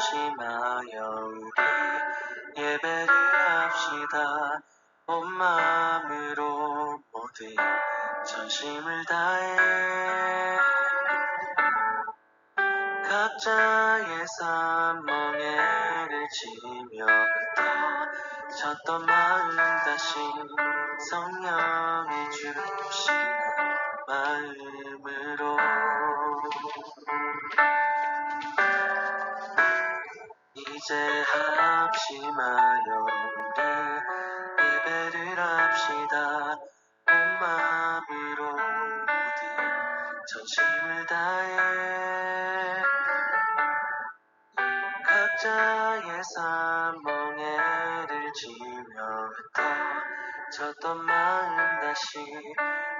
합심하여 우리 예배를 합시다. 온 마음으로 모두 전심을 다해 각자의 삶 멍에를 지며 흩어졌던 마음 다시 성령이 주시는 마음으로 이제 합심하여 우리 예배를 합시다. 온 마음으로 모두 전심을 다해 각자의 삶 멍에를 지며 흩어졌던 마음 다시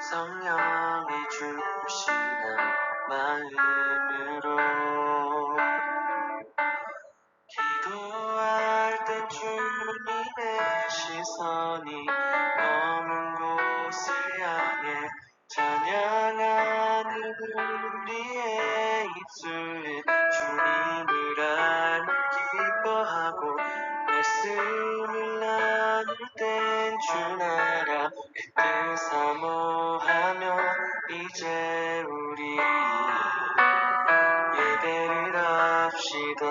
성령이 주시는 마음으로 기도할 땐 주님의 시선이 머문 곳을 향해 찬양하는 우리의 입술은 주님을 알며 기뻐하고 말씀을 나눌 땐 주 나라 그 뜻 사모하며 이제 우리 예배를 합시다.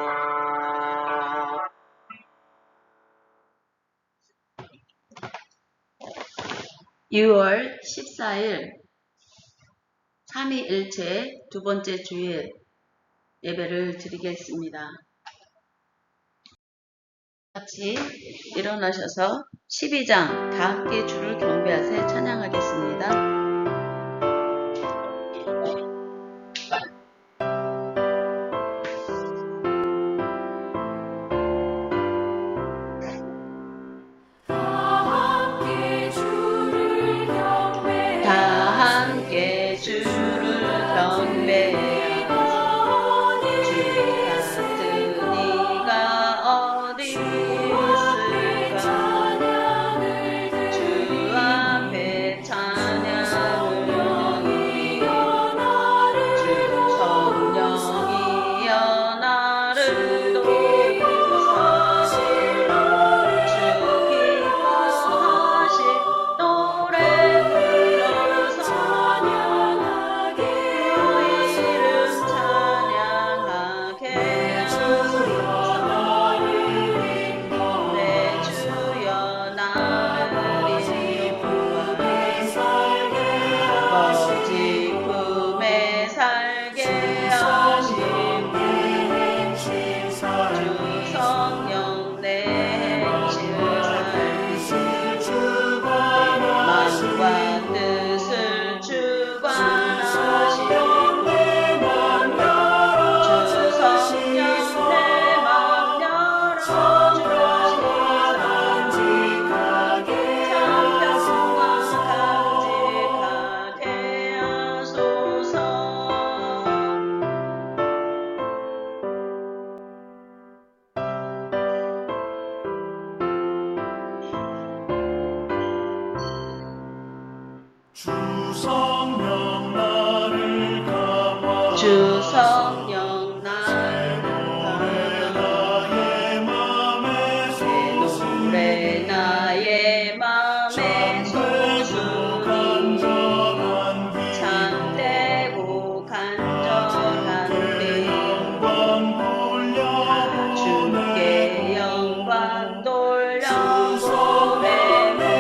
6월 14일 삼위일체 두 번째 주일 예배를 드리겠습니다. 같이 일어나셔서 12장 다 함께 주를 경배하세 찬양하겠습니다. 주 성령 나를 노래 나의 맘에 소순이 참되고 간절한 주께 영광 돌려보내 주 성령 내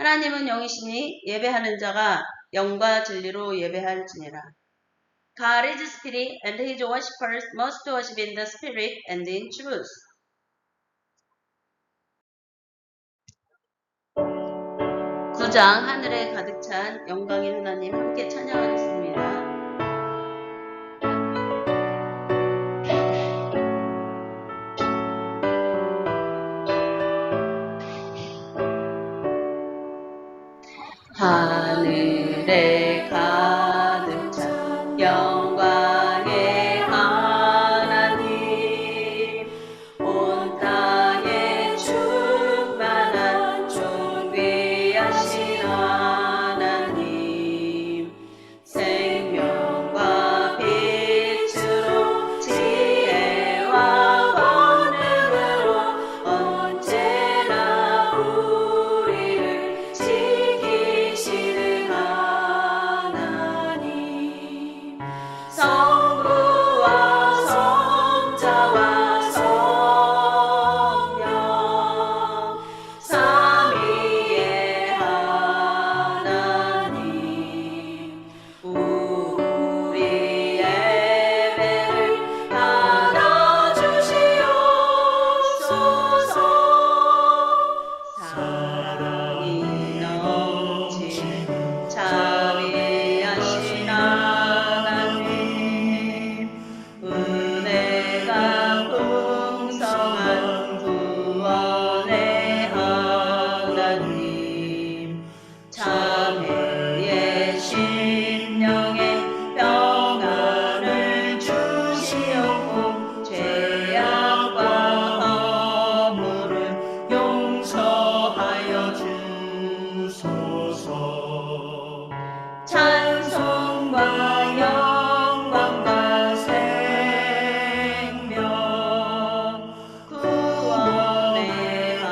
하나님은 영이시니 예배하는 자가 영과 진리로 예배할지니라. God is spirit, and his worshippers must worship in the spirit and in truth. 구장 하늘에 가득 찬 영광인 하나님 함께 찬양하겠습니다. 하늘에 가득 찬 영광의 하나님, 온 땅에 충만한 존귀하신 하나님, 생명과 빛으로 지혜와 권능으로 언제나 우리를 지키시는 하나님, 성부와 성자와 성령 삼위의 하나님, 우리 예배를 받아주시옵소서. 사랑이 넘치는 자비하신 하나님, 은혜가 풍성한 구원의 하나님, 자매의 심령에 평안을 주시옵고 죄악과 허물을 용서하여 주소서. 찬송과 영광과 생명 구원의 하나님,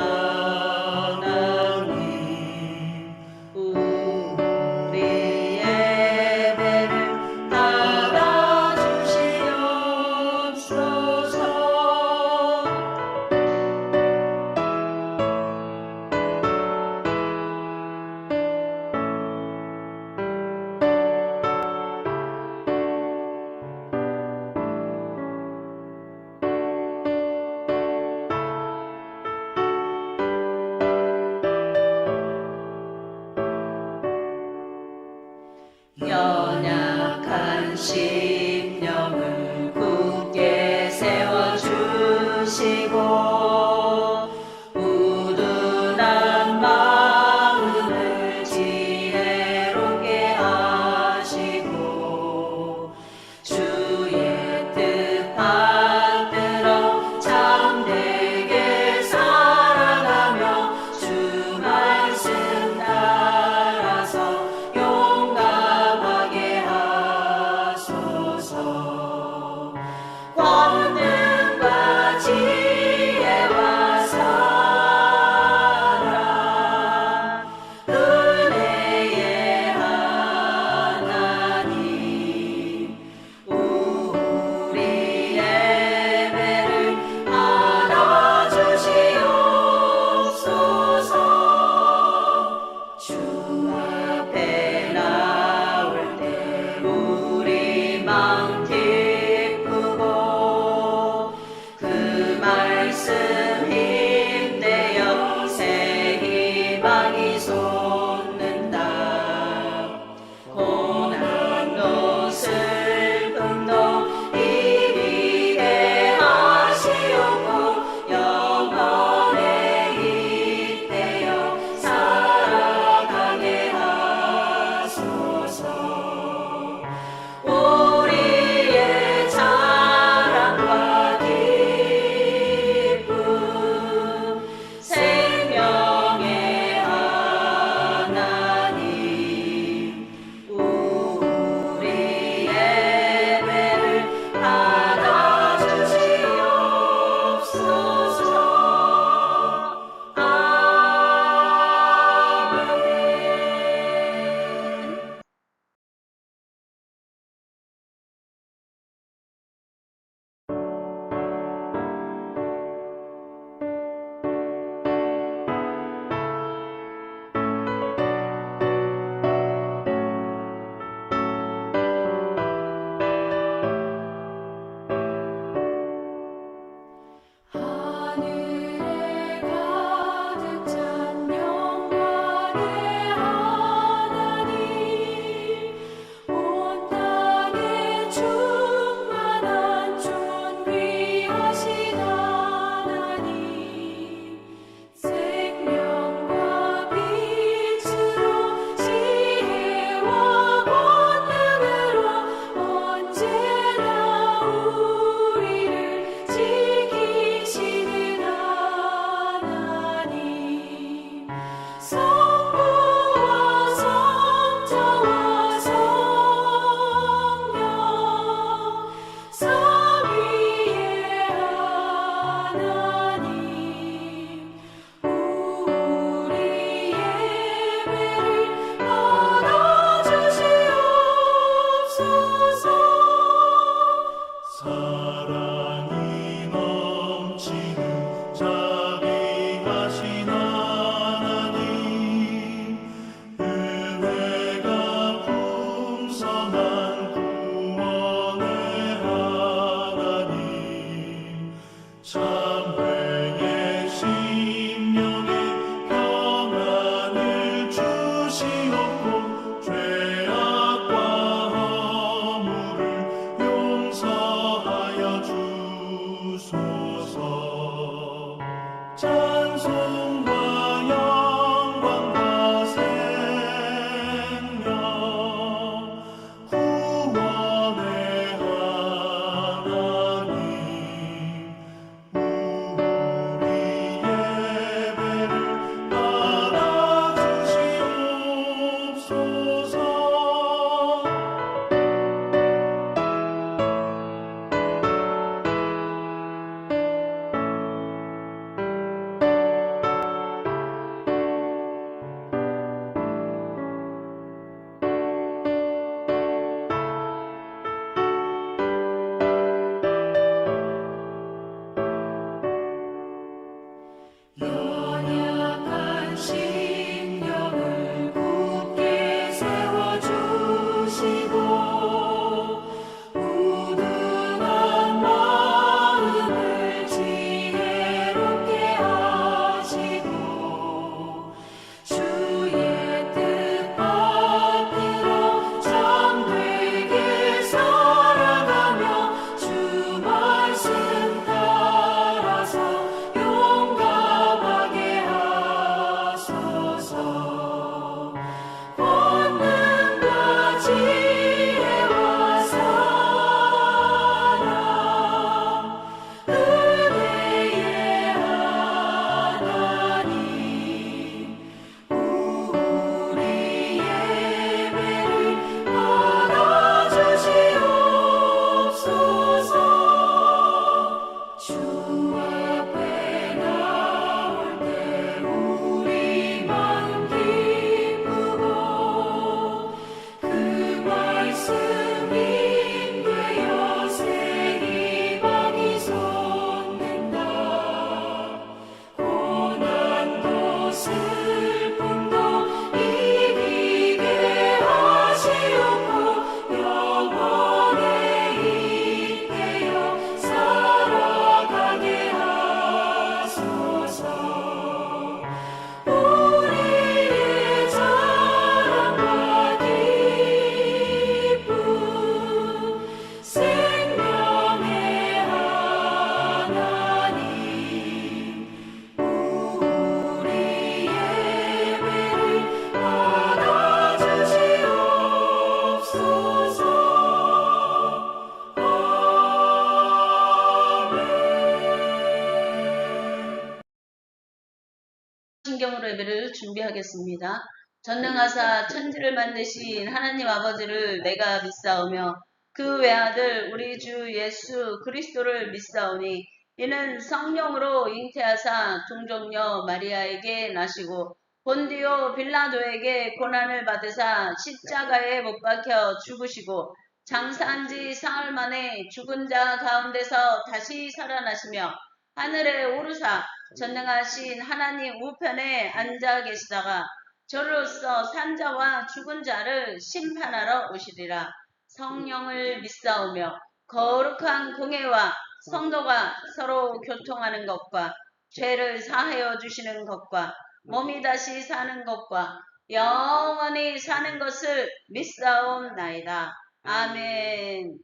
준비하겠습니다. 전능하사 천지를 만드신 하나님 아버지를 내가 믿사오며 그 외아들 우리 주 예수 그리스도를 믿사오니 이는 성령으로 잉태하사 동정녀 마리아에게 나시고 본디오 빌라도에게 고난을 받으사 십자가에 못 박혀 죽으시고 장사한 지 사흘 만에 죽은 자 가운데서 다시 살아나시며 하늘에 오르사 전능하신 하나님 우편에 앉아 계시다가 저로서 산자와 죽은 자를 심판하러 오시리라. 성령을 믿사오며 거룩한 공회와 성도가 서로 교통하는 것과 죄를 사하여 주시는 것과 몸이 다시 사는 것과 영원히 사는 것을 믿사옵나이다. 아멘.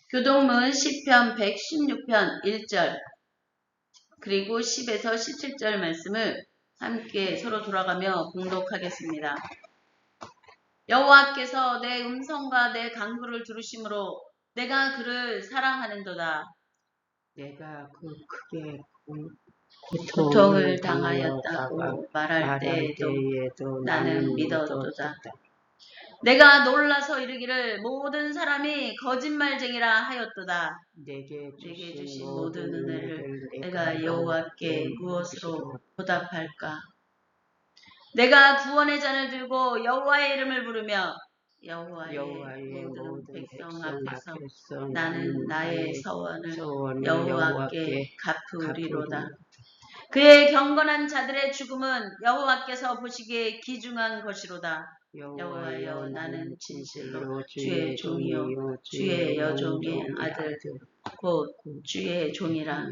교동문 시편 116편 1절 그리고 10에서 17절 말씀을 함께 서로 돌아가며 봉독하겠습니다. 여호와께서 내 음성과 내 간구를 들으심으로 내가 그를 사랑하는도다. 내가 그 크게 고통을 당하였다고 말할 때에도 나는 믿었도다. 내가 놀라서 이르기를 모든 사람이 거짓말쟁이라 하였도다. 내게 주신 모든 은혜를 내가 여호와께 무엇으로 보답할까? 내가 구원의 잔을 들고 여호와의 이름을 부르며 여호와의 모든 백성 앞에서 나는 나의 서원을 여호와께 갚으리로다. 그의 경건한 자들의 죽음은 여호와께서 보시기에 귀중한 것이로다. 여호와여, 나는 진실로 주의 종이요 주의 여종의 아들 곧 주의 종이라.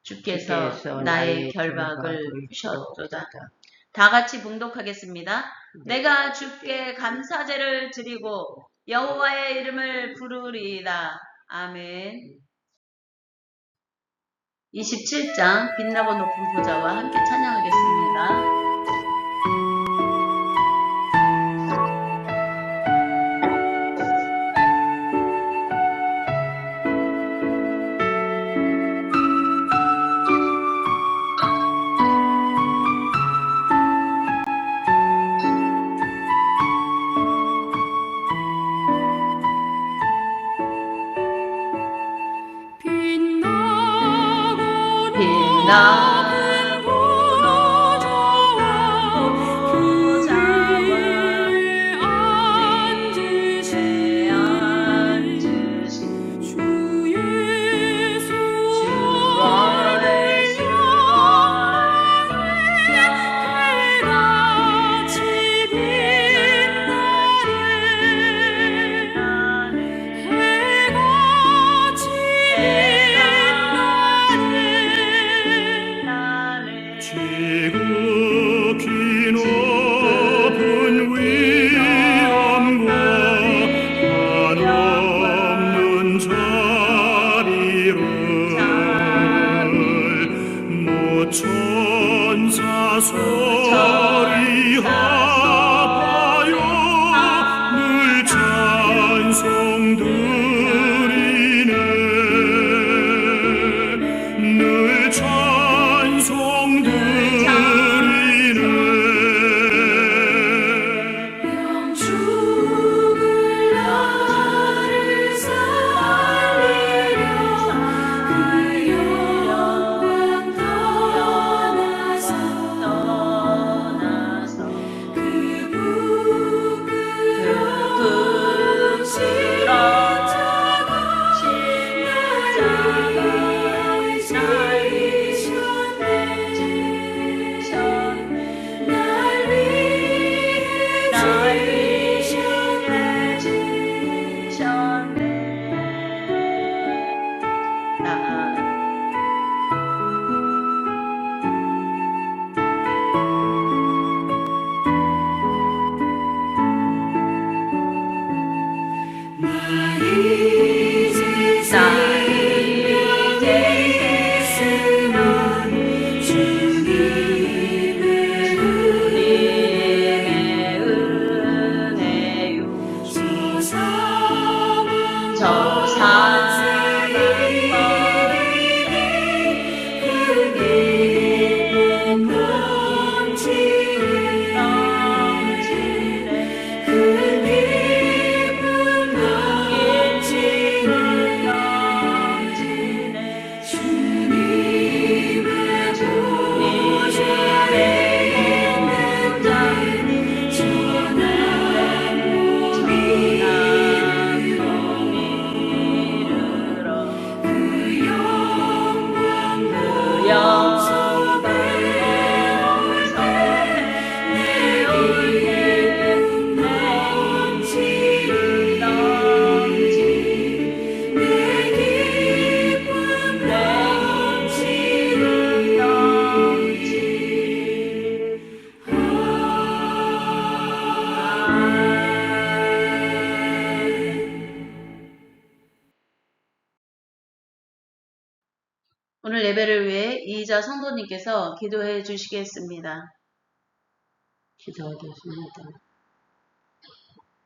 주께서 나의 결박을 푸셨도다. 다 같이 봉독하겠습니다. 내가 주께 감사제를 드리고 여호와의 이름을 부르리이다. 아멘. 27장 빛나고 높은 보좌와 함께 찬양하겠습니다. 빛나고 높은 보좌와 위에 앉으신 주 예수 해같이 빛나네. 지극히 높은 위엄과 한없는 자비를 모천사 소리 합하여 늘 찬송 드리네. 늘 찬송 드리네. 영죽을 나를 살리려 그 영광 떠나서 그 부끄러운 십자가 날 위해 지셨네. 저 사랑과 이자 성도님께서 기도해 주시겠습니다. 기도하겠습니다.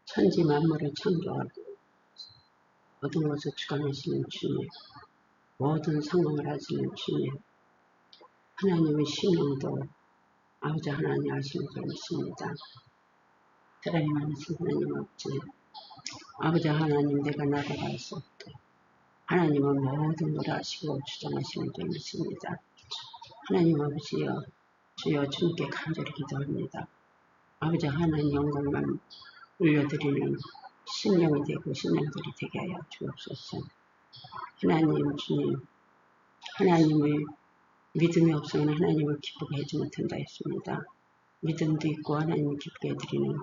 천지 만물을 창조하고 모든 것을 주관하시는 주님, 모든 상황을 아시는 주님, 하나님의 심령도 아버지 하나님 아시는 분이십니다. 사랑이 많으신 하나님 아버지 하나님, 내가 나가다 할 수 없다. 하나님은 모든 걸 아시고 주장하시는 분이십니다. 하나님 아버지여, 주여 주님께 간절히 기도합니다. 아버지 하나님 영광만 올려드리는 심령이 되고 심령들이 되게 하여 주옵소서. 하나님 주님, 하나님의 믿음이 없으면 하나님을 기쁘게 해지 못한다 했습니다. 믿음도 있고 하나님을 기쁘게 해드리는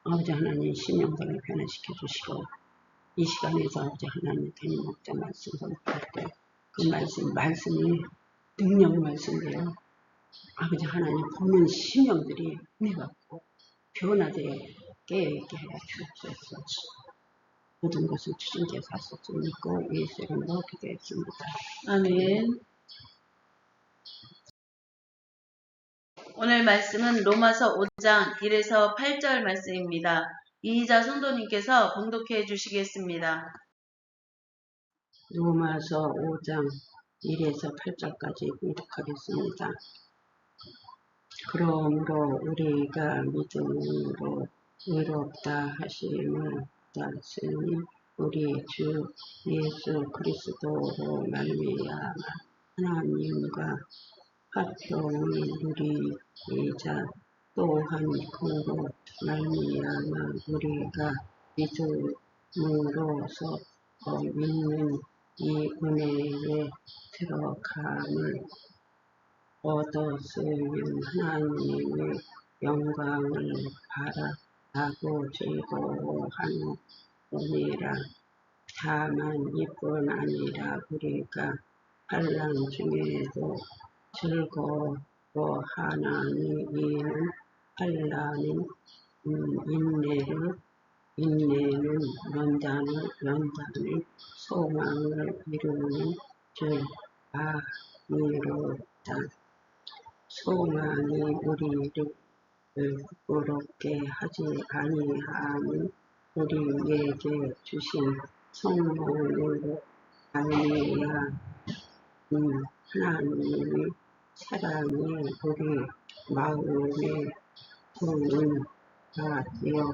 아버지 하나님 심령들을 변화시켜 주시고, 이 시간에서 아버지 하나님 담임 목자 말씀 선포할 때 그 말씀이 능력 말씀이에요. 아버지 하나님 보는 심령들이 은혜받고 변화되어 깨어있게 하여 주옵소서. 모든 것을 주님께서 하실 줄 믿고 예수 이름으로 기도했습니다. 아멘. 오늘 말씀은 로마서 5장 1에서 8절 말씀입니다. 이희자 성도님께서 봉독해 주시겠습니다. 로마서 5장 1에서 8절까지 봉독하겠습니다. 그러므로 우리가 믿음으로 의롭다 하심을 받았으니 우리 주 예수 그리스도로 말미암아 하나님과 화평을 누리자. 또한 그로 말미암아 우리가 믿음으로서 믿는 이 은혜에 들어감을 얻었으면 하나님의 영광을 바라하고 즐거워하느니라. 다만 이뿐 아니라 우리가 환난 중에도 즐거워하나니 이는 환난은 인내는 연단을 소망을 이루는 줄 아미로다. 소망이 우리를 부끄럽게 하지 아니하니 우리에게 주신 성령으로 말미암아 하나님의 사랑이 우리 마음에 드는 바 되어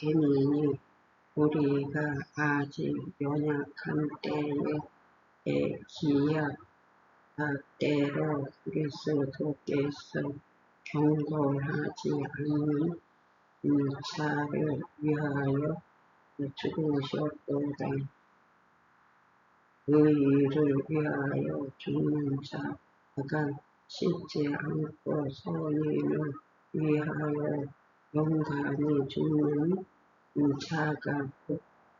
되니 우리가 아직 연약한 때에 기약 때로 그리스도께서 경건하지 않는 자를 위하여 죽으셨도다. 의를 위하여 죽는 자가 쉽지 않고 선인을 위하여 영광히 죽는 자가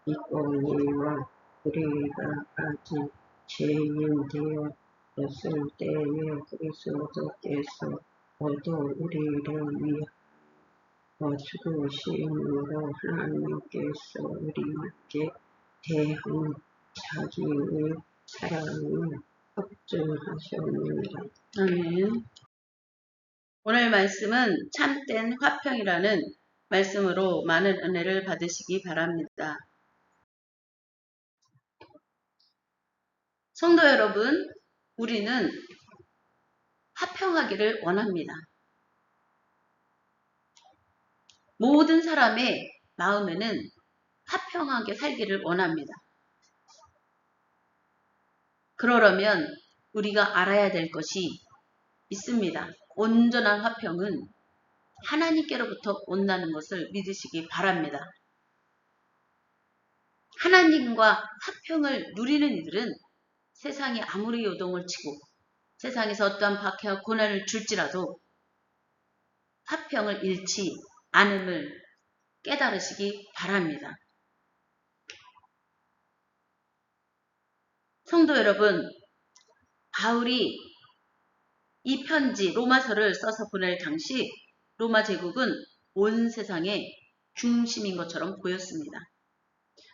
있거니와 우리가 아직 죄인 되었을 때에 그리스도께서 모두 우리를 위하여 죽으심으로 하나님께서 우리에게 대한 자기의 사랑을 확증하셨느니라. 아멘. 오늘 말씀은 참된 화평이라는 말씀으로 많은 은혜를 받으시기 바랍니다. 성도 여러분, 우리는 화평하기를 원합니다. 모든 사람의 마음에는 화평하게 살기를 원합니다. 그러려면 우리가 알아야 될 것이 있습니다. 온전한 화평은 하나님께로부터 온다는 것을 믿으시기 바랍니다. 하나님과 화평을 누리는 이들은 세상이 아무리 요동을 치고 세상에서 어떠한 박해와 고난을 줄지라도 화평을 잃지 않음을 깨달으시기 바랍니다. 성도 여러분, 바울이 이 편지 로마서를 써서 보낼 당시 로마 제국은 온 세상의 중심인 것처럼 보였습니다.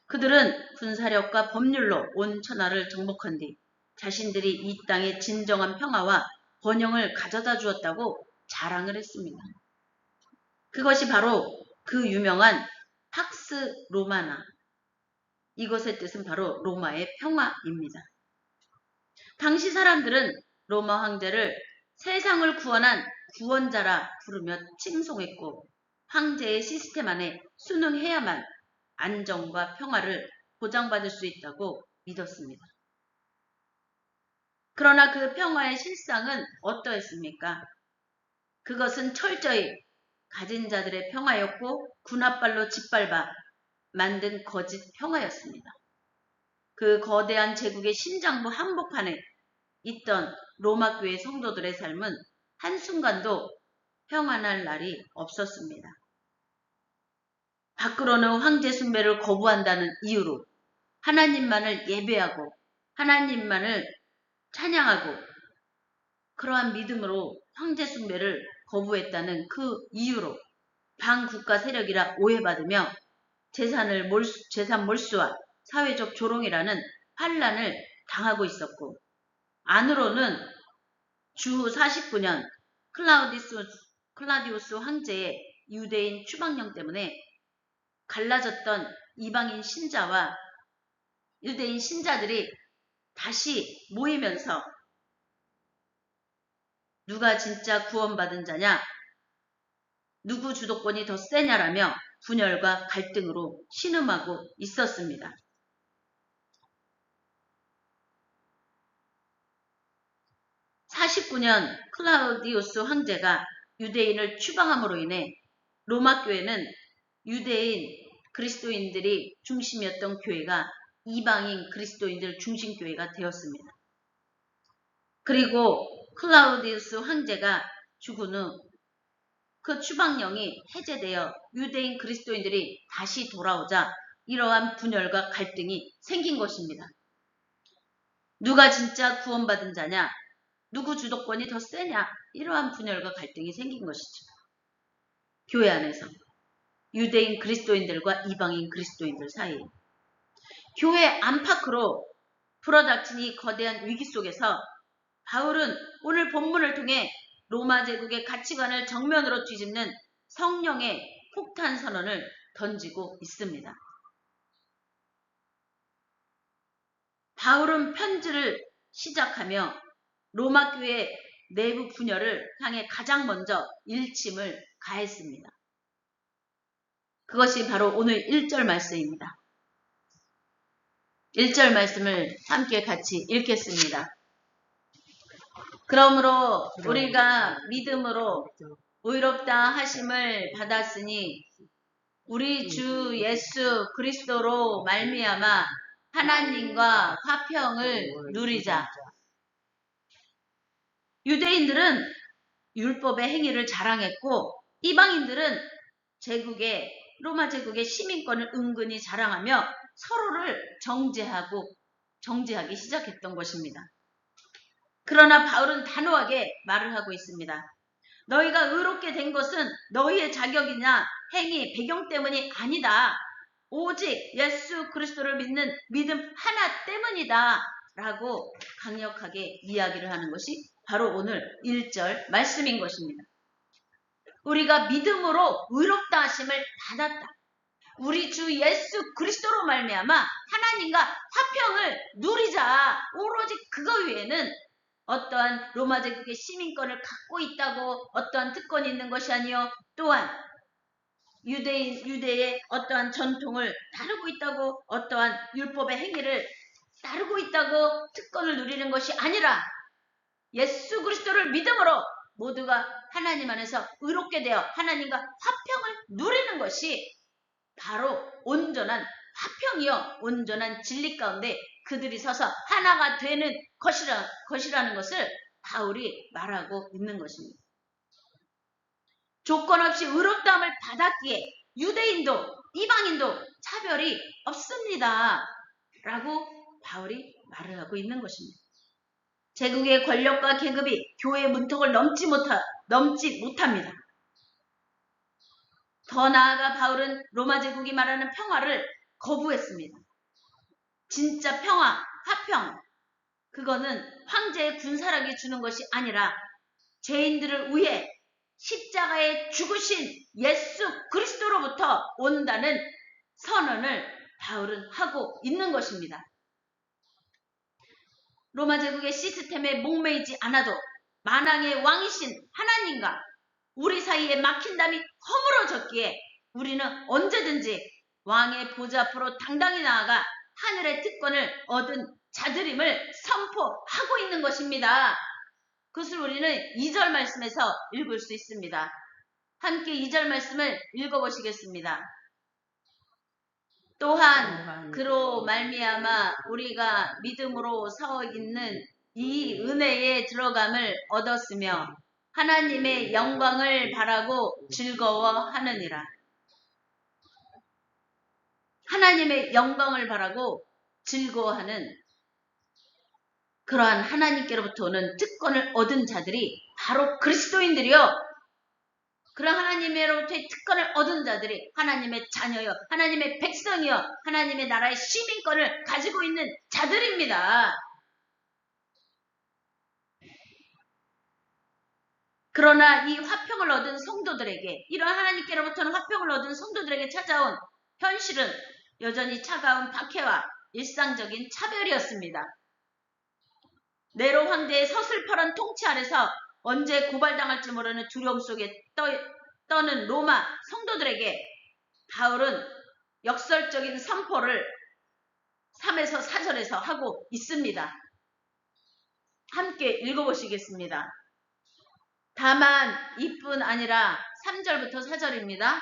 그들은 군사력과 법률로 온 천하를 정복한 뒤 자신들이 이 땅의 진정한 평화와 번영을 가져다 주었다고 자랑을 했습니다. 그것이 바로 그 유명한 팍스 로마나, 이것의 뜻은 바로 로마의 평화입니다. 당시 사람들은 로마 황제를 세상을 구원한 구원자라 부르며 칭송했고 황제의 시스템 안에 순응해야만 안정과 평화를 보장받을 수 있다고 믿었습니다. 그러나 그 평화의 실상은 어떠했습니까? 그것은 철저히 가진 자들의 평화였고 군합발로 짓밟아 만든 거짓 평화였습니다. 그 거대한 제국의 심장부 한복판에 있던 로마 교회 성도들의 삶은 한순간도 평안할 날이 없었습니다. 밖으로는 황제 숭배를 거부한다는 이유로 하나님만을 예배하고 하나님만을 찬양하고 그러한 믿음으로 황제 숭배를 거부했다는 그 이유로 반국가 세력이라 오해받으며 재산 몰수와 사회적 조롱이라는 환란을 당하고 있었고 안으로는 주 49년 클라우디우스 황제의 유대인 추방령 때문에 갈라졌던 이방인 신자와 유대인 신자들이 다시 모이면서 누가 진짜 구원받은 자냐, 누구 주도권이 더 세냐라며 분열과 갈등으로 신음하고 있었습니다. (49년) 클라우디우스 황제가 유대인을 추방함으로 인해 로마 교회는 유대인 그리스도인들이 중심이었던 교회가 이방인 그리스도인들 중심 교회가 되었습니다. 그리고 클라우디우스 황제가 죽은 후 그 추방령이 해제되어 유대인 그리스도인들이 다시 돌아오자 이러한 분열과 갈등이 생긴 것입니다. 누가 진짜 구원받은 자냐? 누구 주도권이 더 세냐? 이러한 분열과 갈등이 생긴 것이죠. 교회 안에서 유대인 그리스도인들과 이방인 그리스도인들 사이에 교회 안팎으로 불어닥친 이 거대한 위기 속에서 바울은 오늘 본문을 통해 로마 제국의 가치관을 정면으로 뒤집는 성령의 폭탄 선언을 던지고 있습니다. 바울은 편지를 시작하며 로마 교회 내부 분열을 향해 가장 먼저 일침을 가했습니다. 그것이 바로 오늘 1절 말씀입니다. 1절 말씀을 함께 같이 읽겠습니다. 그러므로 우리가 믿음으로 의롭다 하심을 받았으니 우리 주 예수 그리스도로 말미암아 하나님과 화평을 누리자. 유대인들은 율법의 행위를 자랑했고 이방인들은 로마 제국의 시민권을 은근히 자랑하며 서로를 정죄하기 시작했던 것입니다. 그러나 바울은 단호하게 말을 하고 있습니다. 너희가 의롭게 된 것은 너희의 자격이나 행위, 배경 때문이 아니다. 오직 예수 그리스도를 믿는 믿음 하나 때문이다. 라고 강력하게 이야기를 하는 것이 바로 오늘 1절 말씀인 것입니다. 우리가 믿음으로 의롭다 하심을 받았다. 우리 주 예수 그리스도로 말미암아 하나님과 화평을 누리자. 오로지 그거 외에는 어떠한 로마 제국의 시민권을 갖고 있다고 어떠한 특권이 있는 것이 아니요 또한 유대의 어떠한 전통을 따르고 있다고 어떠한 율법의 행위를 따르고 있다고 특권을 누리는 것이 아니라 예수 그리스도를 믿음으로 모두가 하나님 안에서 의롭게 되어 하나님과 화평을 누리는 것이 바로 온전한 화평이요 온전한 진리 가운데 그들이 서서 하나가 되는 것이라는 것을 바울이 말하고 있는 것입니다. 조건 없이 의롭다함을 받았기에 유대인도 이방인도 차별이 없습니다. 라고 바울이 말을 하고 있는 것입니다. 제국의 권력과 계급이 교회의 문턱을 넘지 못합니다. 더 나아가 바울은 로마 제국이 말하는 평화를 거부했습니다. 진짜 평화, 화평, 그거는 황제의 군사력이 주는 것이 아니라 죄인들을 위해 십자가에 죽으신 예수 그리스도로부터 온다는 선언을 바울은 하고 있는 것입니다. 로마 제국의 시스템에 목매이지 않아도 만왕의 왕이신 하나님과 우리 사이에 막힌담이 허물어졌기에 우리는 언제든지 왕의 보좌 앞으로 당당히 나아가 하늘의 특권을 얻은 자들임을 선포하고 있는 것입니다. 그것을 우리는 2절 말씀에서 읽을 수 있습니다. 함께 2절 말씀을 읽어보시겠습니다. 또한 그로 말미암아 우리가 믿음으로 서 있는 이 은혜에 들어감을 얻었으며 하나님의 영광을 바라고 즐거워하느니라. 하나님의 영광을 바라고 즐거워하는 그러한 하나님께로부터 오는 특권을 얻은 자들이 바로 그리스도인들이요. 그런 하나님으로부터의 특권을 얻은 자들이 하나님의 자녀여, 하나님의 백성이여, 하나님의 나라의 시민권을 가지고 있는 자들입니다. 그러나 이 화평을 얻은 성도들에게, 이런 하나님께로부터는 화평을 얻은 성도들에게 찾아온 현실은 여전히 차가운 박해와 일상적인 차별이었습니다. 네로 황제의 서슬퍼런 통치 아래서 언제 고발당할지 모르는 두려움 속에 떠는 로마 성도들에게 바울은 역설적인 선포를 3에서 4절에서 하고 있습니다. 함께 읽어보시겠습니다. 다만 이뿐 아니라 3절부터 4절입니다.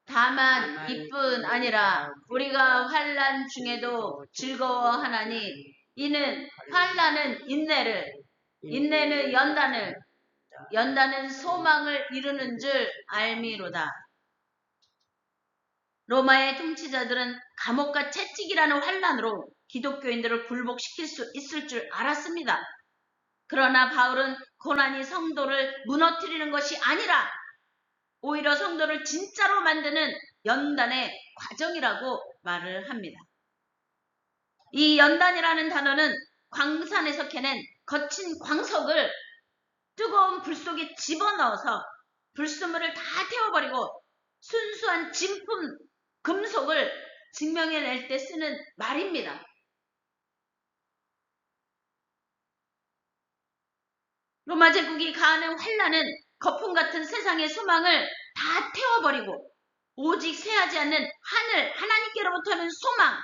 다만 이뿐 아니라 우리가 환난 중에도 즐거워하나니 이는 환난은 인내를, 인내는 연단을, 연단은 소망을 이루는 줄 알미로다. 로마의 통치자들은 감옥과 채찍이라는 환난으로 기독교인들을 굴복시킬 수 있을 줄 알았습니다. 그러나 바울은 고난이 성도를 무너뜨리는 것이 아니라 오히려 성도를 진짜로 만드는 연단의 과정이라고 말을 합니다. 이 연단이라는 단어는 광산에서 캐낸 거친 광석을 뜨거운 불 속에 집어넣어서 불순물을 다 태워버리고 순수한 진품 금속을 증명해낼 때 쓰는 말입니다. 로마 제국이 가하는 환난은 거품 같은 세상의 소망을 다 태워버리고 오직 쇠하지 않는 하늘 하나님께로부터는 소망,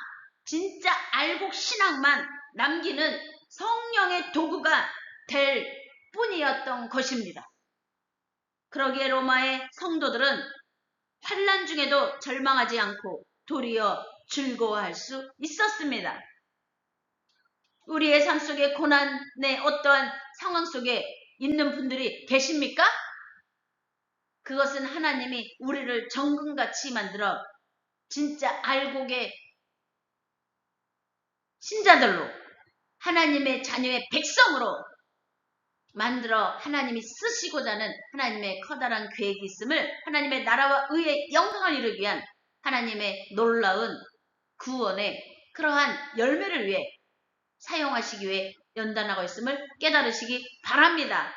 진짜 알곡 신앙만 남기는 성령의 도구가 될 뿐이었던 것입니다. 그러기에 로마의 성도들은 환난 중에도 절망하지 않고 도리어 즐거워할 수 있었습니다. 우리의 삶 속에 고난의 어떠한 상황 속에 있는 분들이 계십니까? 그것은 하나님이 우리를 정금같이 만들어 진짜 알곡의 신자들로 하나님의 자녀의 백성으로 만들어 하나님이 쓰시고자 하는 하나님의 커다란 계획이 있음을, 하나님의 나라와 의의 영광을 이루기 위한 하나님의 놀라운 구원의 그러한 열매를 위해 사용하시기 위해 연단하고 있음을 깨달으시기 바랍니다.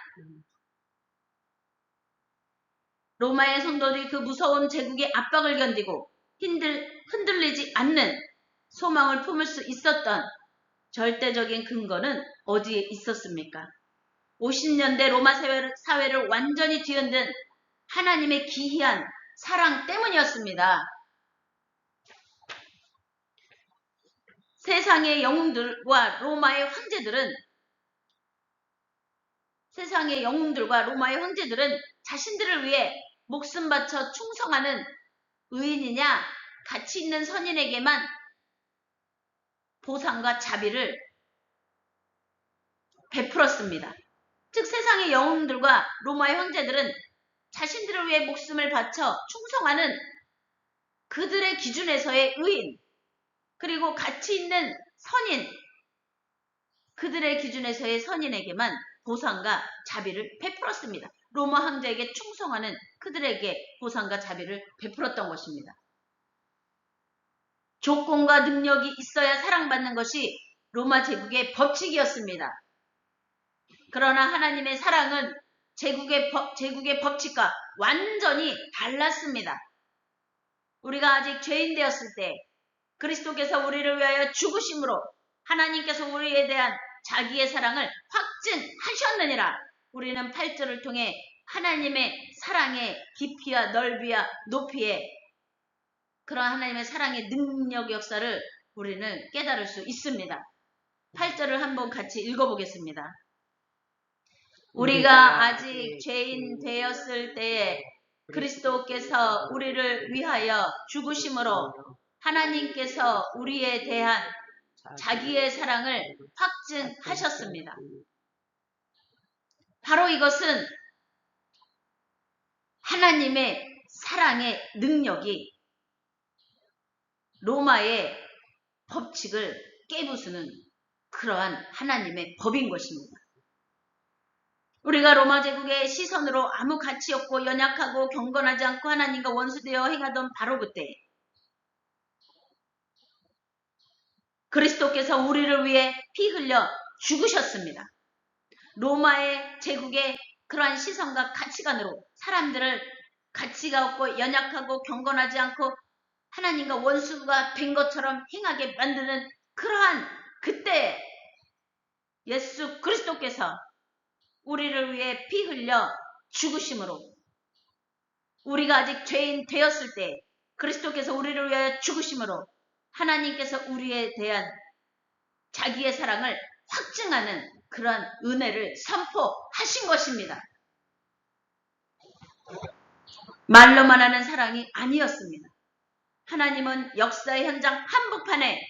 로마의 성도들이 그 무서운 제국의 압박을 견디고 흔들리지 않는 소망을 품을 수 있었던 절대적인 근거는 어디에 있었습니까? 50년대 로마 사회를 완전히 뒤흔든 하나님의 기이한 사랑 때문이었습니다. 세상의 영웅들과 로마의 황제들은 자신들을 위해 목숨 바쳐 충성하는 의인이냐 가치 있는 선인에게만 보상과 자비를 베풀었습니다. 즉 세상의 영웅들과 로마의 황제들은 자신들을 위해 목숨을 바쳐 충성하는 그들의 기준에서의 의인, 그리고 가치 있는 선인, 그들의 기준에서의 선인에게만 보상과 자비를 베풀었습니다. 로마 황제에게 충성하는 그들에게 보상과 자비를 베풀었던 것입니다. 조건과 능력이 있어야 사랑받는 것이 로마 제국의 법칙이었습니다. 그러나 하나님의 사랑은 제국의 법칙과 완전히 달랐습니다. 우리가 아직 죄인 되었을 때 그리스도께서 우리를 위하여 죽으심으로 하나님께서 우리에 대한 자기의 사랑을 확증하셨느니라. 우리는 8절을 통해 하나님의 사랑의 깊이와 넓이와 높이에 그런 하나님의 사랑의 능력 역사를 우리는 깨달을 수 있습니다. 8절을 한번 같이 읽어보겠습니다. 우리가 아직 죄인 되었을 때에 그리스도께서 우리를 위하여 죽으심으로 하나님께서 우리에 대한 자기의 사랑을 확증하셨습니다. 바로 이것은 하나님의 사랑의 능력이 로마의 법칙을 깨부수는 그러한 하나님의 법인 것입니다. 우리가 로마 제국의 시선으로 아무 가치 없고 연약하고 경건하지 않고 하나님과 원수되어 행하던 바로 그때 그리스도께서 우리를 위해 피 흘려 죽으셨습니다. 로마의 제국의 그러한 시선과 가치관으로 사람들을 가치가 없고 연약하고 경건하지 않고 하나님과 원수가 된 것처럼 행하게 만드는 그러한 그때 예수 그리스도께서 우리를 위해 피 흘려 죽으심으로 우리가 아직 죄인 되었을 때 그리스도께서 우리를 위하여 죽으심으로 하나님께서 우리에 대한 자기의 사랑을 확증하는 그런 은혜를 선포하신 것입니다. 말로만 하는 사랑이 아니었습니다. 하나님은 역사의 현장 한복판에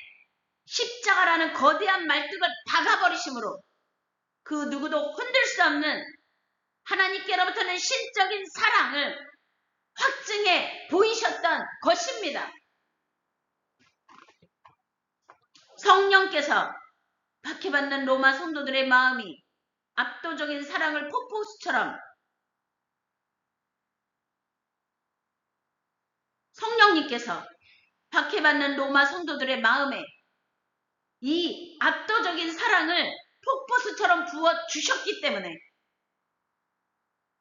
십자가라는 거대한 말뚝을 박아버리심으로 그 누구도 흔들 수 없는 하나님께로부터는 신적인 사랑을 확증해 보이셨던 것입니다. 성령께서 박해받는 로마 성도들의 마음이 압도적인 사랑을 폭포수처럼 성령님께서 박해받는 로마 성도들의 마음에 이 압도적인 사랑을 폭포수처럼 부어 주셨기 때문에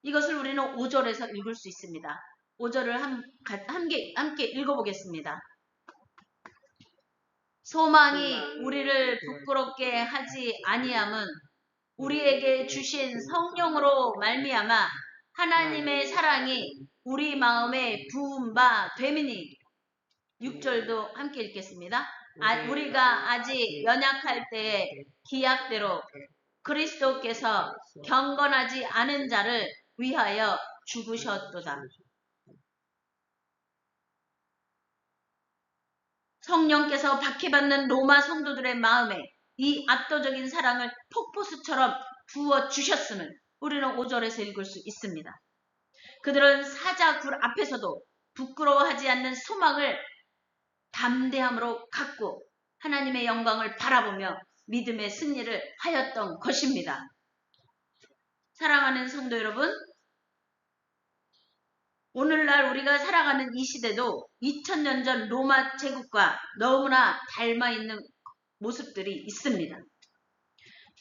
이것을 우리는 5절에서 읽을 수 있습니다. 5절을 함께 읽어보겠습니다. 소망이 우리를 부끄럽게 하지 아니함은 우리에게 주신 성령으로 말미암아 하나님의 사랑이 우리 마음에 부은 바 됨이니 6절도 함께 읽겠습니다. 우리가 아직 연약할 때에 기약대로 그리스도께서 경건하지 않은 자를 위하여 죽으셨도다. 성령께서 박해받는 로마 성도들의 마음에 이 압도적인 사랑을 폭포수처럼 부어주셨음을 우리는 5절에서 읽을 수 있습니다. 그들은 사자굴 앞에서도 부끄러워하지 않는 소망을 담대함으로 갖고 하나님의 영광을 바라보며 믿음의 승리를 하였던 것입니다. 사랑하는 성도 여러분, 오늘날 우리가 살아가는 이 시대도 2000년 전 로마 제국과 너무나 닮아있는 모습들이 있습니다.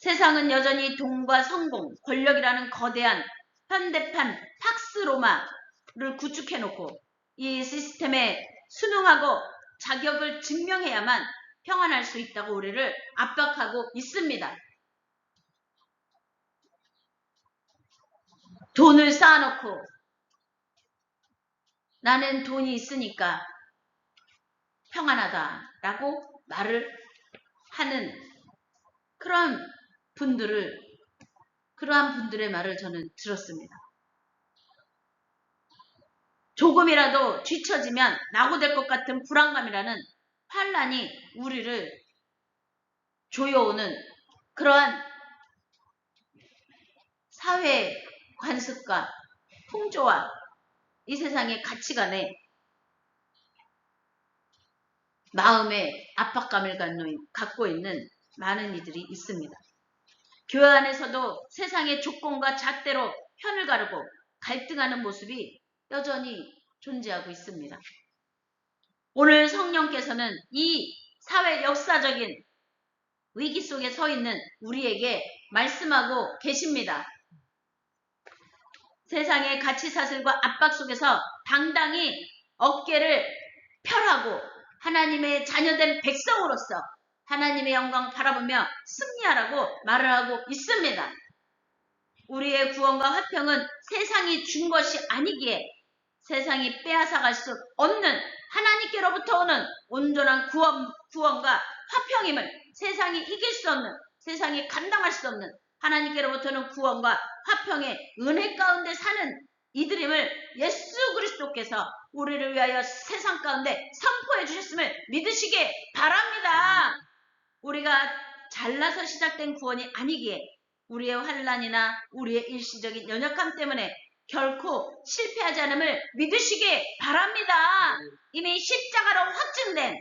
세상은 여전히 돈과 성공, 권력이라는 거대한 현대판 팍스 로마를 구축해놓고 이 시스템에 순응하고 자격을 증명해야만 평안할 수 있다고 우리를 압박하고 있습니다. 돈을 쌓아놓고 나는 돈이 있으니까 평안하다라고 말을 하는 그러한 분들의 말을 저는 들었습니다. 조금이라도 뒤처지면 낙오될 것 같은 불안감이라는 환란이 우리를 조여오는 그러한 사회 관습과 풍조와 이 세상의 가치관에 마음의 압박감을 갖고 있는 많은 이들이 있습니다. 교회 안에서도 세상의 조건과 잣대로 편을 가르고 갈등하는 모습이 여전히 존재하고 있습니다. 오늘 성령께서는 이 사회 역사적인 위기 속에 서 있는 우리에게 말씀하고 계십니다. 세상의 가치 사슬과 압박 속에서 당당히 어깨를 펴라고 하나님의 자녀된 백성으로서 하나님의 영광 바라보며 승리하라고 말을 하고 있습니다. 우리의 구원과 화평은 세상이 준 것이 아니기에 세상이 빼앗아갈 수 없는 하나님께로부터 오는 온전한 구원과 화평임을 세상이 이길 수 없는, 세상이 감당할 수 없는 하나님께로부터는 구원과 화평의 은혜 가운데 사는 이들임을 예수 그리스도께서 우리를 위하여 세상 가운데 선포해 주셨음을 믿으시기 바랍니다. 우리가 잘나서 시작된 구원이 아니기에 우리의 환난이나 우리의 일시적인 연약함 때문에 결코 실패하지 않음을 믿으시기 바랍니다. 이미 십자가로 확증된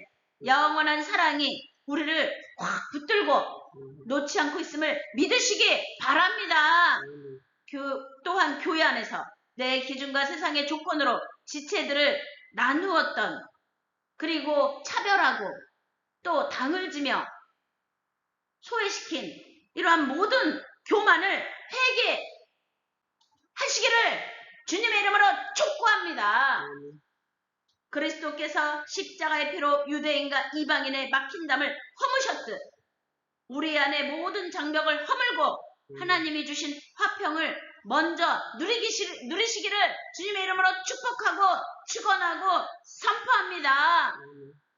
영원한 사랑이 우리를 확 붙들고 놓지 않고 있음을 믿으시기 바랍니다. 또한 교회 안에서 내 기준과 세상의 조건으로 지체들을 나누었던, 그리고 차별하고 또 당을 지며 소외시킨 이러한 모든 교만을 회개하시기를 주님의 이름으로 촉구합니다. 그리스도께서 십자가의 피로 유대인과 이방인의 막힌 담을 허무셨듯 우리 안에 모든 장벽을 허물고 하나님이 주신 화평을 먼저 누리시기를 주님의 이름으로 축복하고 축원하고 선포합니다.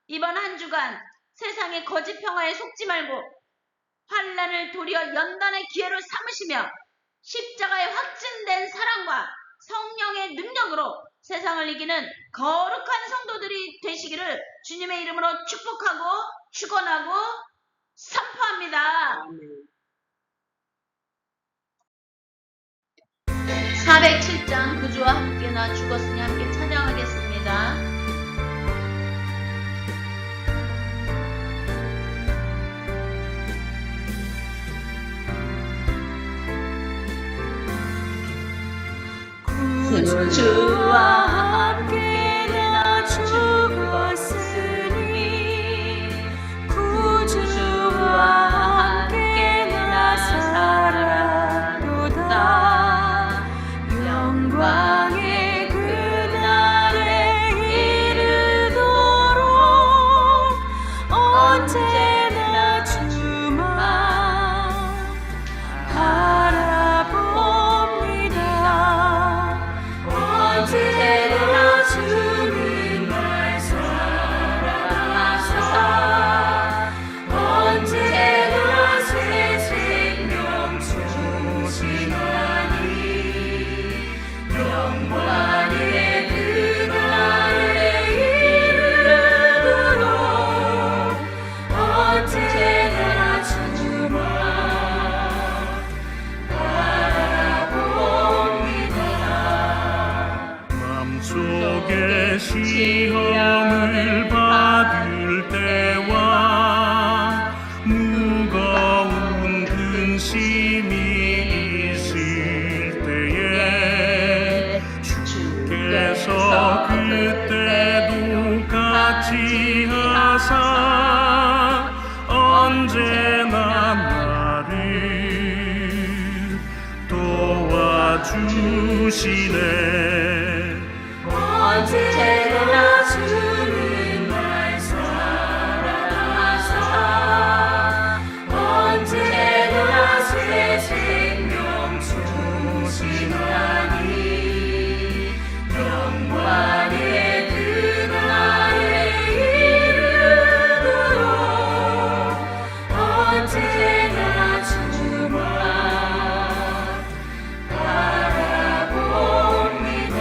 이번 한 주간 세상의 거짓 평화에 속지 말고 환난을 도리어 연단의 기회로 삼으시며 십자가의 확증된 사랑과 성령의 능력으로 세상을 이기는 거룩한 성도들이 되시기를 주님의 이름으로 축복하고 축원하고 선포합니다. 407장 그주와 함께 나 죽었으니 함께 찬양하겠습니다. 구주와 함께 나 죽었으니 구주와 함께 나 살아도다. 영광의 그날에 이르도록 언제나 주만 바라봅니다. 언제나 주님 날 사랑하사 언제나 새 생명 주시나니 영광의 그날에 이르도록 언제나 주만 바라봅니다. 맘속에 시험을 받을 때와 무거운 근심이 있을 때에 주께서 그때도 같이 하사 언제나 나를 도와주시네. 언제나 주님 날 사랑하사 언제나 새 생명 주시나니 영광의 그날에 이르도록 언제나 주만 바라봅니다.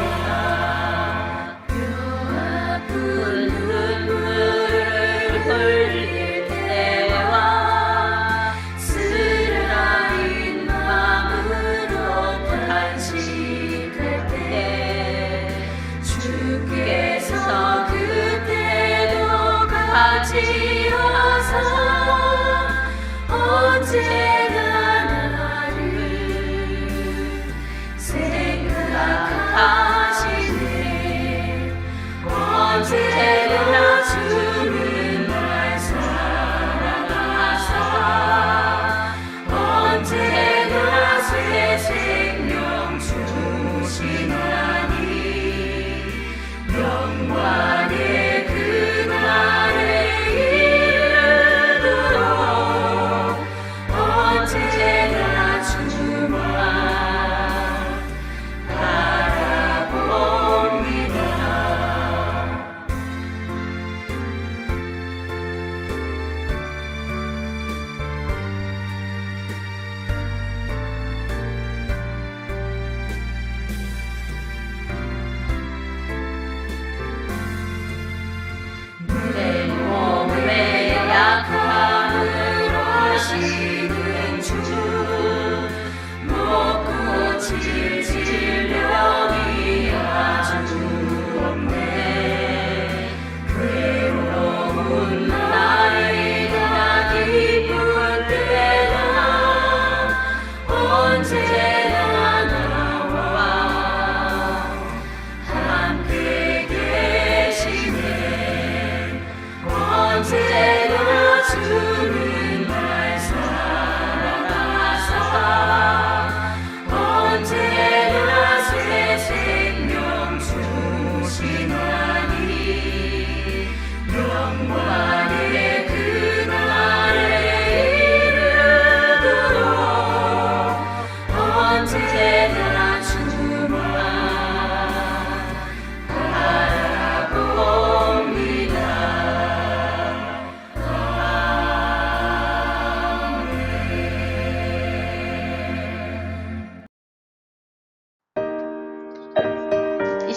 뼈아픈 눈물을 흘릴 때와 쓰라린 마음으로 탄식할 때 주께서 그때도 같이 하사 언제나 나를 생각하시네. 언제나 주님 날 사랑하사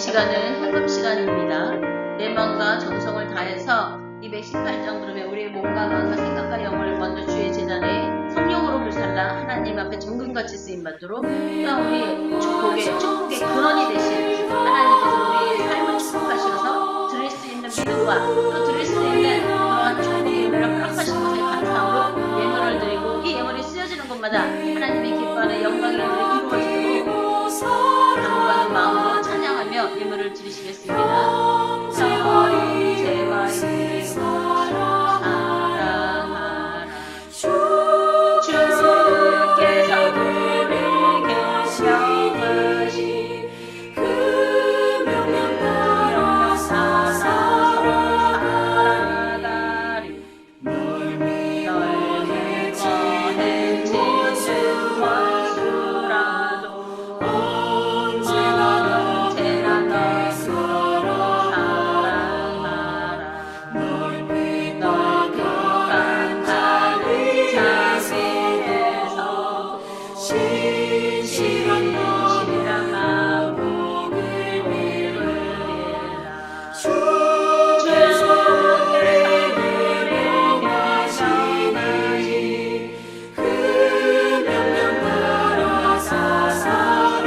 시간은 헌금 시간입니다. 내 마음과 정성을 다해서 218장 부르며 우리의 몸과 마음과 생각과 영혼을 먼저 주의 제단에 성령으로 불살라 하나님 앞에 정금같이 쓰임받도록 또한 우리의 축복의 근원이 되신 하나님께서 우리의 삶을 축복하셔서 드릴 수 있는 믿음과 또 드릴 수 있는 그러한 축복의 예물을 허락하신 것에 감사함으로 예물을 드리고 이 예물이 쓰여지는 곳마다 하나님의 기뻐하는 영광의 일들이 이루어지도록 감사하는 마음으로 찬양하며 예물을 드리시겠습니다. 제발 사랑하라 주께서 우리에게 명하신 그 명령 따라 살아가리 널 믿어해 지는 원수라도 언제나 널 사랑하라 널 극한 자리 자리에서 신실한 마음을 위해라 주께서 우리에게 명하신 그 명령 따라 살아가리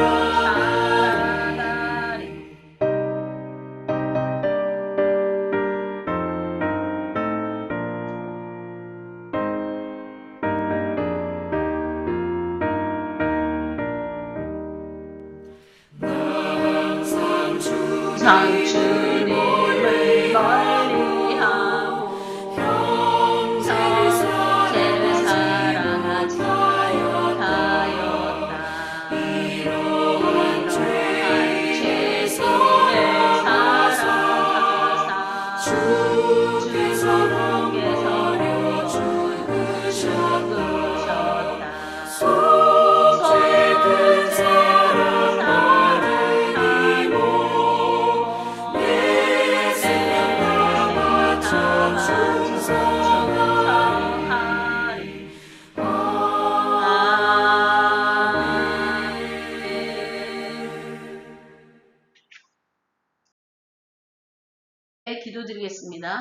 주님을 멀리하고 형제를 사랑하지 못하였다. 이러한 죄짐을 사랑하사 주께서 죽으셨다. 손에 큰 죄를 사랑하고 내 생명 다 바쳐 충성하리. 아멘. 기도드리겠습니다.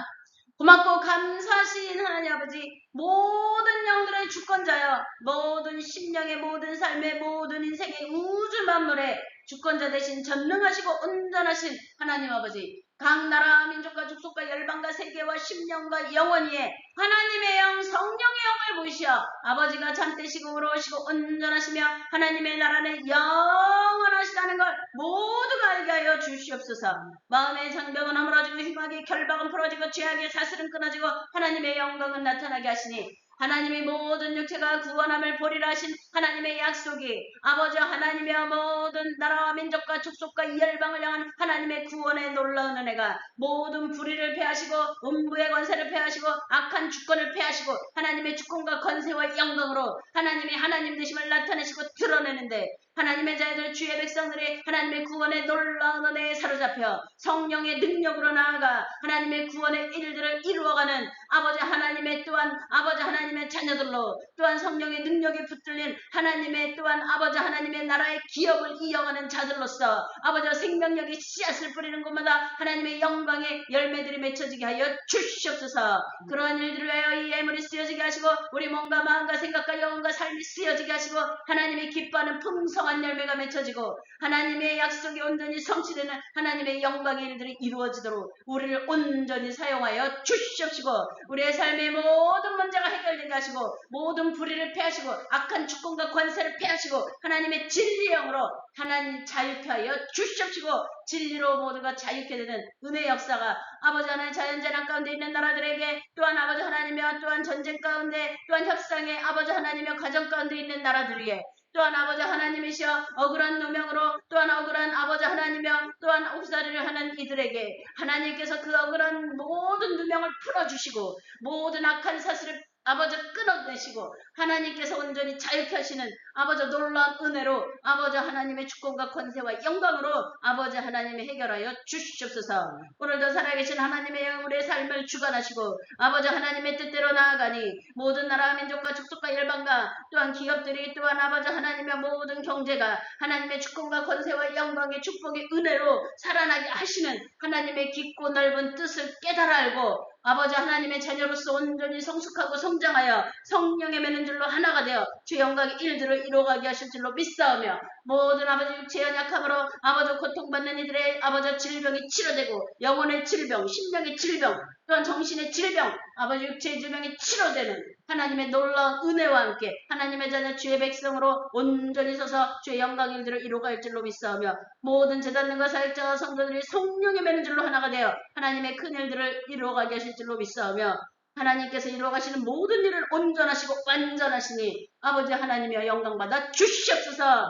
고맙고 감사하신 하나님 아버지, 모든 영들의 주권자여, 모든 심령의 모든 삶의 모든 인생의 우주 만물의 주권자 되신 전능하시고 온전하신 하나님 아버지, 각 나라 민족과 족속과 열방과 세계와 심령과 영원히에 하나님의 영 성령의 영을 보이시어 아버지가 참되시고 의로우시고 온전하시며 하나님의 나라는 영원하시다는 걸 모두가 알게 하여 주시옵소서. 마음의 장벽은 허물어지고 희망의 결박은 풀어지고 죄악의 사슬은 끊어지고 하나님의 영광은 나타나게 하시니 하나님의 모든 육체가 구원함을 보리라 하신 하나님의 약속이 아버지 하나님의 모든 나라와 민족과 족속과 열방을 향한 하나님의 구원의 놀라운 은혜가 모든 불의를 패하시고 음부의 권세를 패하시고 악한 주권을 패하시고 하나님의 주권과 권세와 영광으로 하나님이 하나님 되심을 나타내시고 드러내는데 하나님의 자녀들 주의 백성들이 하나님의 구원의 놀라운 은혜에 사로잡혀 성령의 능력으로 나아가 하나님의 구원의 일들을 이루어가는 아버지 하나님의 또한 아버지 하나님의 자녀들로 또한 성령의 능력이 붙들린 하나님의 또한 아버지 하나님의 나라의 기업을 이어가는 자들로서 아버지 생명력이 씨앗을 뿌리는 곳마다 하나님의 영광의 열매들이 맺혀지게 하여 주시옵소서. 그러한 일들을 위하여 이 예물이 쓰여지게 하시고 우리 몸과 마음과 생각과 영혼과 삶이 쓰여지게 하시고 하나님이 기뻐하는 풍성한 열매가 맺혀지고 하나님의 약속이 온전히 성취되는 하나님의 영광의 일들이 이루어지도록 우리를 온전히 사용하여 주시옵시고 우리의 삶의 모든 문제가 해결되게 하시고 모든 불의를 패하시고 악한 주권과 권세를 패하시고 하나님의 진리의 영으로 하나님 자유케 하여 주시옵시고 진리로 모두가 자유케 되는 은혜의 역사가 아버지 하나님 자연재난 가운데 있는 나라들에게 또한 아버지 하나님이여 또한 전쟁 가운데 또한 협상의 아버지 하나님이여 가정 가운데 있는 나라들에게 또한 아버지 하나님이시여 억울한 누명으로 또한 억울한 아버지 하나님이여 또한 옥살이를 하는 이들에게 하나님께서 그 억울한 모든 누명을 풀어주시고 모든 악한 사슬을 아버지 끊어내시고 하나님께서 온전히 자유케 하시는 아버지 놀라운 은혜로 아버지 하나님의 주권과 권세와 영광으로 아버지 하나님이 해결하여 주시옵소서. 오늘도 살아계신 하나님의 영 우리의 삶을 주관하시고 아버지 하나님의 뜻대로 나아가니 모든 나라 민족과 족속과 열방과 또한 기업들이 또한 아버지 하나님의 모든 경제가 하나님의 주권과 권세와 영광의 축복의 은혜로 살아나게 하시는 하나님의 깊고 넓은 뜻을 깨달아 알고 아버지 하나님의 자녀로서 온전히 성숙하고 성장하여 성령의 매는 줄로 하나가 되어 주 영광의 일들을 이루어가게 하실 줄로 믿사오며 모든 아버지 육체의 연약함으로 아버지 고통받는 이들의 아버지 질병이 치료되고 영혼의 질병, 심령의 질병, 또한 정신의 질병, 아버지 육체의 질병이 치료되는 하나님의 놀라운 은혜와 함께 하나님의 자녀 주의 백성으로 온전히 서서 주의 영광의 일들을 이루어갈 줄로 믿사오며 모든 제단들과 사역자와 성도들이 성령의 매는 줄로 하나가 되어 하나님의 큰 일들을 이루어가게 하실 줄로 믿사오며 하나님께서 이루어가시는 모든 일을 온전하시고 완전하시니 아버지 하나님이여 영광받아 주시옵소서.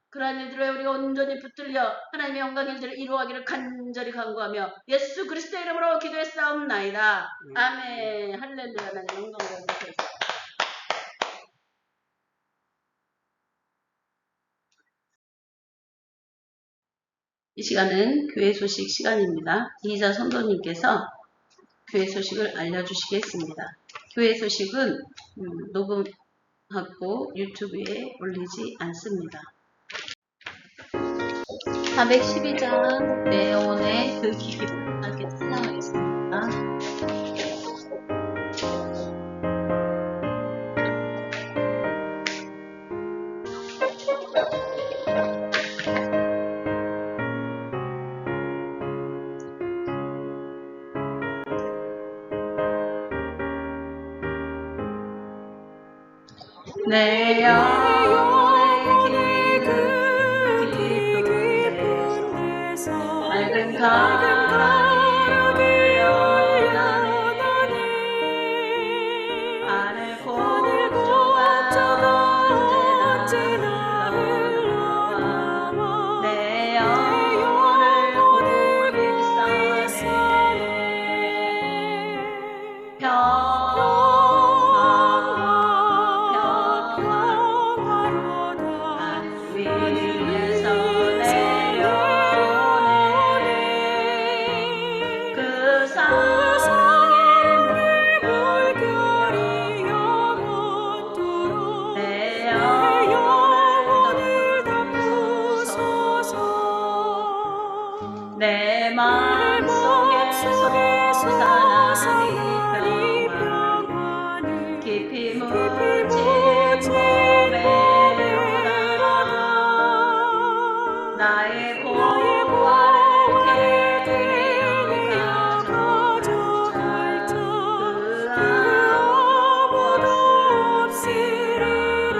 그러한 일들에 우리가 온전히 붙들려 하나님의 영광의 일들을 이루어가기를 간절히 간구하며 예수 그리스도의 이름으로 기도했사옵나이다. 아멘. 할렐루야. 하나님 영광을 받으소서. 이 시간은 교회 소식 시간입니다. 이희자 선도님께서 교회 소식을 알려주시겠습니다. 교회 소식은 녹음하고 유튜브에 올리지 않습니다. 412장 네온의 그 기쁨을 함께 찬양하겠습니다. 내 영혼의 깊은 데서 맑은 가락이 흘러나니 하늘 곡조가 언제나 흘러나와 내 영혼을 고일사네 내 마음속에 솟아나니 평안이 깊이 묻힌 몸에 나의 고아를 캐리 가져갈 자 그 아무도 없으리라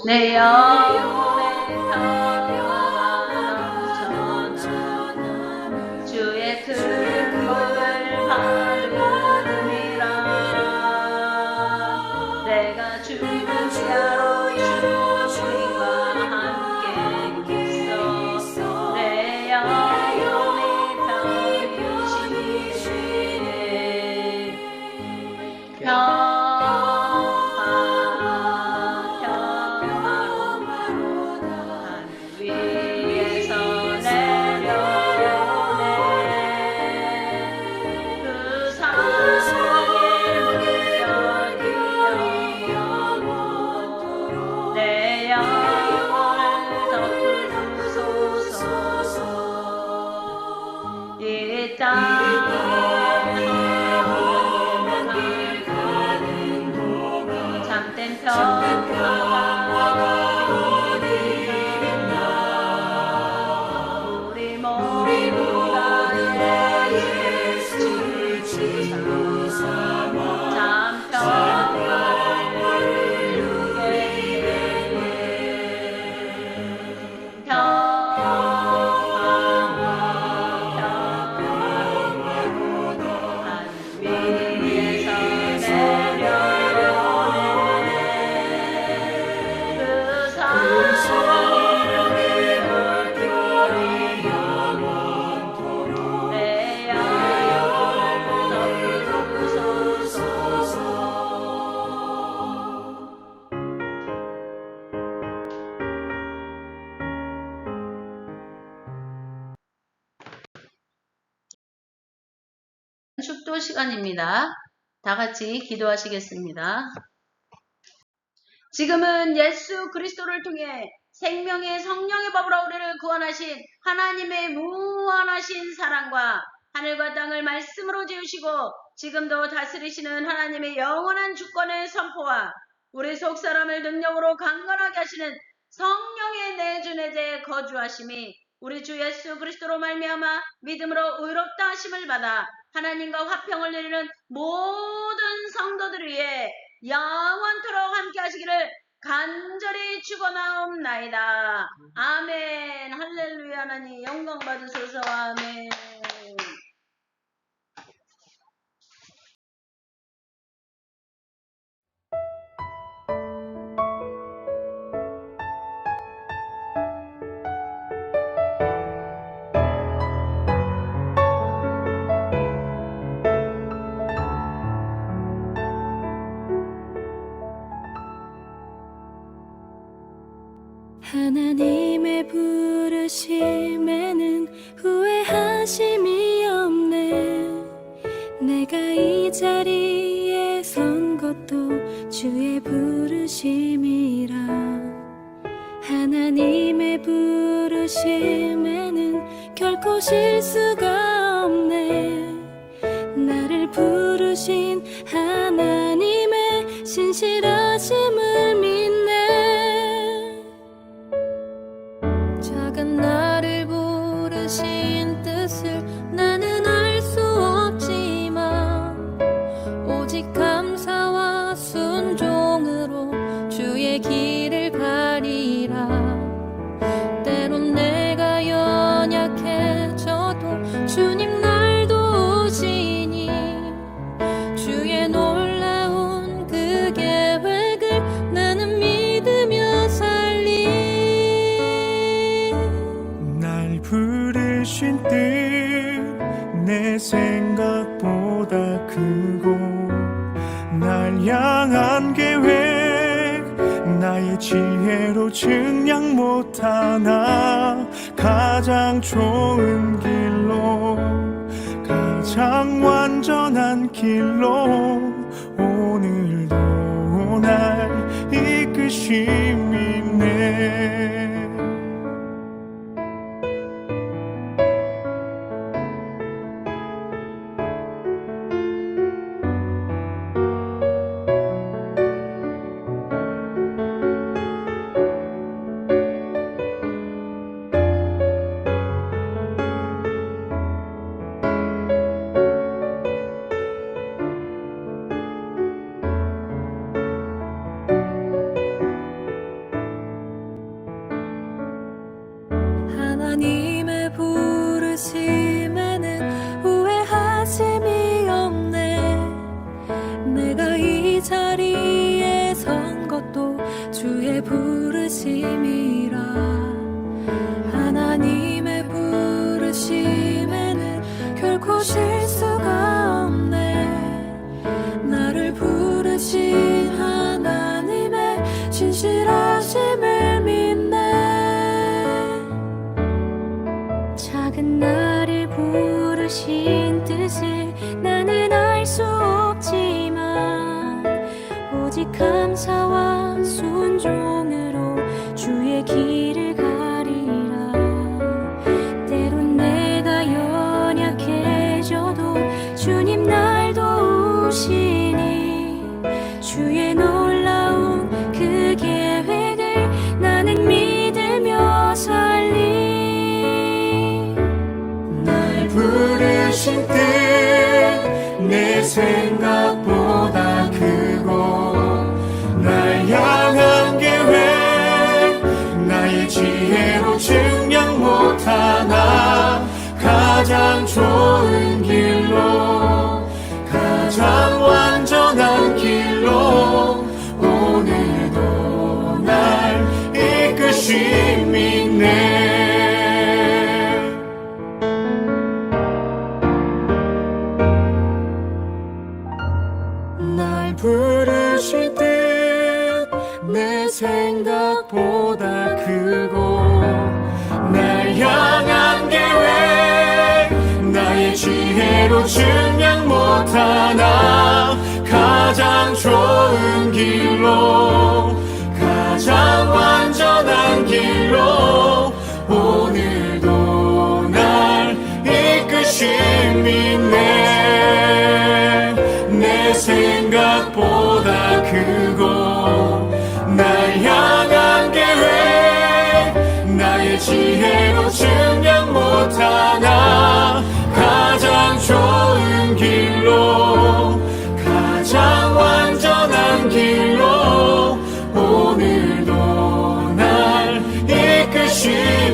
내 영혼의 평화가 넘쳐나 주의 큰 복을 받으리라 내가 주야로 주님과 함께 있어 내 영혼의 평이시네 우리 모두가 예수를 지고 잠평을 누게 하늘 위에서 내려오네 그 사랑의 물결이 영원토록 내 영혼을 덮으소서. 축도 시간입니다. 다 같이 기도하시겠습니다. 지금은 예수 그리스도를 통해 생명의 성령의 법으로 우리를 구원하신 하나님의 무한하신 사랑과 하늘과 땅을 말씀으로 지으시고 지금도 다스리시는 하나님의 영원한 주권의 선포와 우리 속사람을 능력으로 강건하게 하시는 성령의 내준에 거주하심이 우리 주 예수 그리스도로 말미암아 믿음으로 의롭다 하심을 받아 하나님과 화평을 누리는 모든 성도들 위해 영원토록 함께 하시기를 간절히 축원하옵나이다. 아멘. 할렐루야. 하나님 영광 받으소서. 아멘. 하나님의 부르심에는 후회하심이 없네. 내가 이 자리에 선 것도 주의 부르심이라. 하나님의 부르심에는 결코 실수가 없네. 나를 부르신 하나님의 신실하심을 믿네. 작은 나를 부르신 뜻을 나는 알 수 없지만 오직 감사와 순종으로 주의 길을 가리라. 때론 내가 연약해져도 주님 날 도우시니 주의 놀라운 그 계획을 나는 믿으며 살리. 날 부르신 뜻 내 생각보다 크고 날 향한 계획 나의 지혜로 증량 못하나 가장 좋은 길로 가장 완전한 길로 오늘도 날 이끄심이 있네. 하나님의 부르심에는 후회하심이 없네. 내가 이 자리에 선 것도 주의 부르심이라. 하나님의 부르심에는 결코 실수가 없네. 나를 부르신 하나님의 신실하심을 믿네. 작은 나를 부르신 뜻을 나는 알 수 없지만 오직 감사와 순종으로 주의 길을 가리라. 때론 내가 연약해져도 주님 날 도우시니 주의 놀라운 부르신 뜻 내 생각보다 크고 날 향한 계획 나의 지혜로 증명 못하나 가장 좋은 길로 가장 완전한 길로 오늘도 날 이끄심이네. 날 부르실 듯 내 생각보다 크고 날 향한 계획 나의 지혜로 증명 못하나 가장 좋은 길로 가장 완전한 길로 오늘도 날 이끄심이네. 내 생각보다 크고 날 향한 계획 나의 지혜로 증명 못하나 가장 좋은 길로 가장 완전한 길로 오늘도 날 이끄심이네.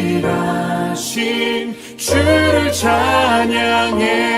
신실하신 주를 찬양해